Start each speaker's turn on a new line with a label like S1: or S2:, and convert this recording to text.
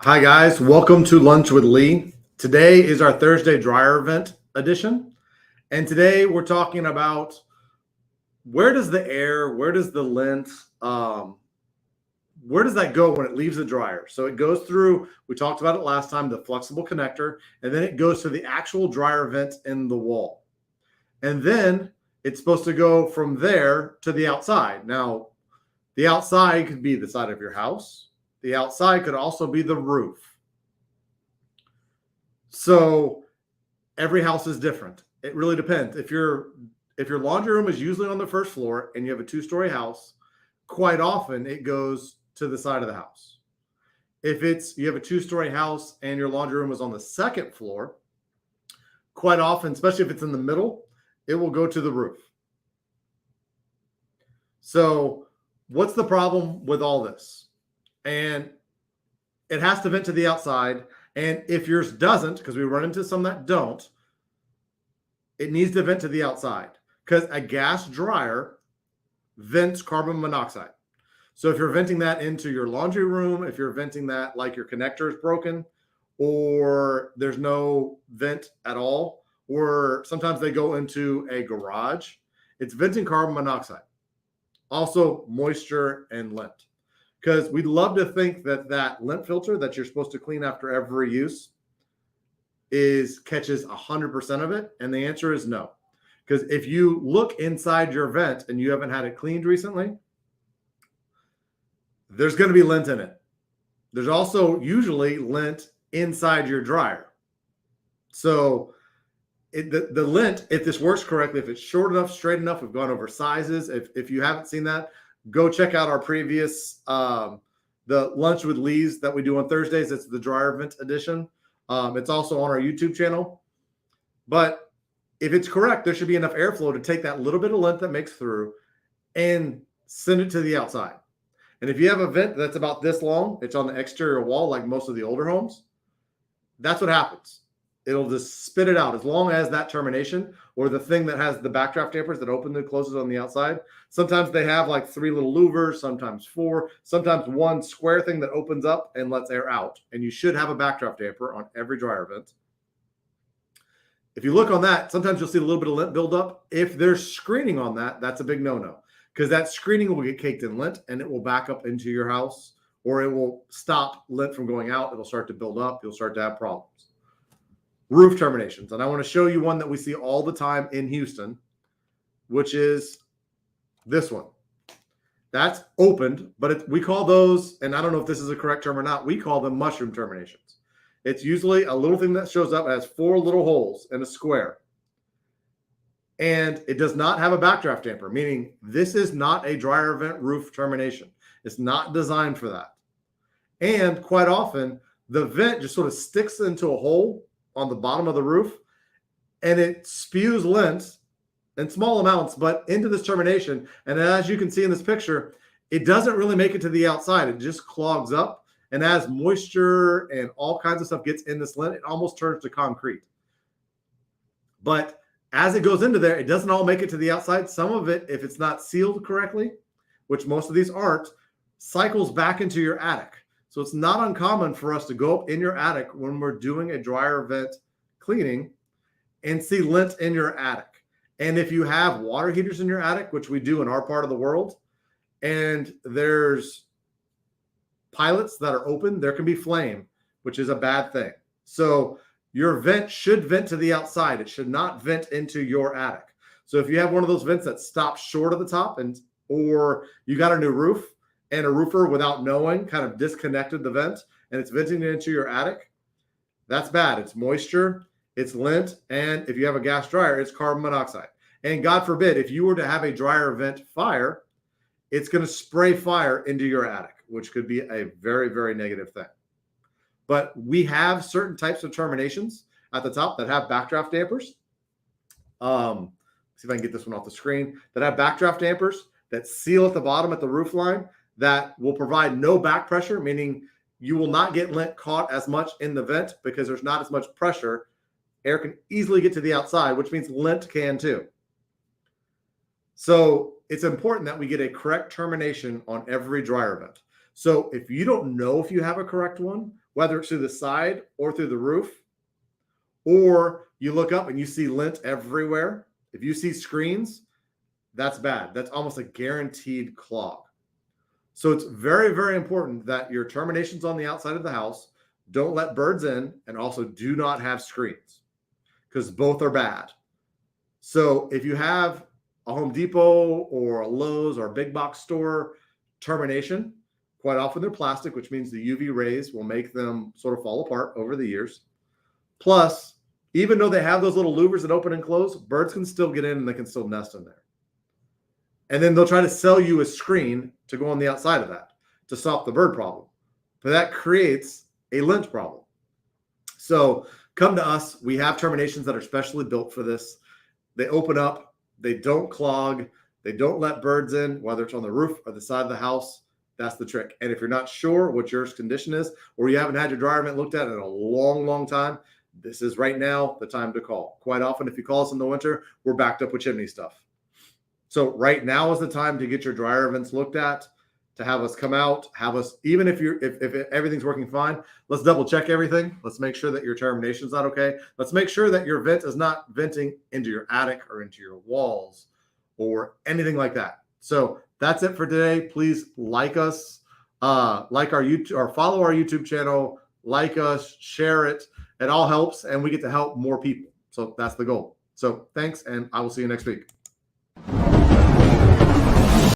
S1: Hi, guys. Welcome to Lunch with Lee. Today is our Thursday dryer vent edition. And today we're talking about where does the air, where does the lint, where does that go when it leaves the dryer? So it goes through, we talked about it last time, the flexible connector, and then it goes to the actual dryer vent in the wall. And then it's supposed to go from there to the outside. Now, the outside could be the side of your house. The outside could also be the roof. So every house is different. It really depends. If your laundry room is usually on the first floor and you have a two-story house, quite often it goes to the side of the house. If you have a two-story house and your laundry room is on the second floor, quite often, especially if it's in the middle, it will go to the roof. So what's the problem with all this? And it has to vent to the outside. And if yours doesn't, because we run into some that don't, it needs to vent to the outside because a gas dryer vents carbon monoxide. So if you're venting that into your laundry room, if you're venting that like your connector is broken or there's no vent at all, or sometimes they go into a garage, it's venting carbon monoxide. Also moisture and lint. Because we'd love to think that that lint filter that you're supposed to clean after every use catches 100% of it. And the answer is no. Because if you look inside your vent and you haven't had it cleaned recently, there's going to be lint in it. There's also usually lint inside your dryer. So the lint, if this works correctly, if it's short enough, straight enough, we've gone over sizes. If you haven't seen that, go check out our previous, the Lunch with Lee's that we do on Thursdays. It's the dryer vent edition. It's also on our YouTube channel. But if it's correct, there should be enough airflow to take that little bit of lint that makes through and send it to the outside. And if you have a vent that's about this long, it's on the exterior wall, like most of the older homes, that's what happens. It'll just spit it out as long as that termination or the thing that has the backdraft dampers that open and closes on the outside. Sometimes they have like 3 little louvers, sometimes 4, sometimes one square thing that opens up and lets air out. And you should have a backdraft damper on every dryer vent. If you look on that, sometimes you'll see a little bit of lint build up. If there's screening on that, that's a big no-no because that screening will get caked in lint and it will back up into your house or it will stop lint from going out. It'll start to build up. You'll start to have problems. Roof terminations. And I want to show you one that we see all the time in Houston, which is this one. That's opened, but we call those, and I don't know if this is a correct term or not, we call them mushroom terminations. It's usually a little thing that shows up, has 4 little holes in a square. And it does not have a backdraft damper, meaning this is not a dryer vent roof termination. It's not designed for that. And quite often, the vent just sort of sticks into a hole on the bottom of the roof and it spews lint in small amounts, but into this termination. And as you can see in this picture, it doesn't really make it to the outside. It just clogs up. And as moisture and all kinds of stuff gets in this lint, it almost turns to concrete. But as it goes into there, it doesn't all make it to the outside. Some of it, if it's not sealed correctly, which most of these aren't, cycles back into your attic. So it's not uncommon for us to go up in your attic when we're doing a dryer vent cleaning and see lint in your attic. And if you have water heaters in your attic, which we do in our part of the world, and there's pilots that are open, there can be flame, which is a bad thing. So your vent should vent to the outside. It should not vent into your attic. So if you have one of those vents that stops short of the top or you got a new roof, and a roofer without knowing kind of disconnected the vent and it's venting into your attic, that's bad. It's moisture, it's lint, and if you have a gas dryer, it's carbon monoxide. And God forbid, if you were to have a dryer vent fire, it's going to spray fire into your attic, which could be a very, very negative thing. But we have certain types of terminations at the top that have backdraft dampers. See if I can get this one off the screen. That have backdraft dampers that seal at the bottom at the roof line that will provide no back pressure, meaning you will not get lint caught as much in the vent because there's not as much pressure. Air can easily get to the outside, which means lint can too. So it's important that we get a correct termination on every dryer vent. So if you don't know if you have a correct one, whether it's through the side or through the roof, or you look up and you see lint everywhere. If you see screens, that's bad. That's almost a guaranteed clog. So it's very, very important that your terminations on the outside of the house don't let birds in, and also do not have screens, because both are bad. So if you have a Home Depot or a Lowe's or a big box store termination, quite often they're plastic, which means the UV rays will make them sort of fall apart over the years. Plus, even though they have those little louvers that open and close, birds can still get in and they can still nest in there. And then they'll try to sell you a screen to go on the outside of that to stop the bird problem. But that creates a lint problem. So come to us. We have terminations that are specially built for this. They open up, they don't clog, they don't let birds in, whether it's on the roof or the side of the house. That's the trick. And if you're not sure what your condition is, or you haven't had your dryer vent looked at in a long, long time, this is right now the time to call. Quite often, if you call us in the winter, we're backed up with chimney stuff. So right now is the time to get your dryer vents looked at, to have us come out, have us, even if everything's working fine, let's double check everything. Let's make sure that your termination's not okay. Let's make sure that your vent is not venting into your attic or into your walls or anything like that. So that's it for today. Please like us, like our YouTube, or follow our YouTube channel, like us, share it. It all helps, and we get to help more people. So that's the goal. So thanks, and I will see you next week.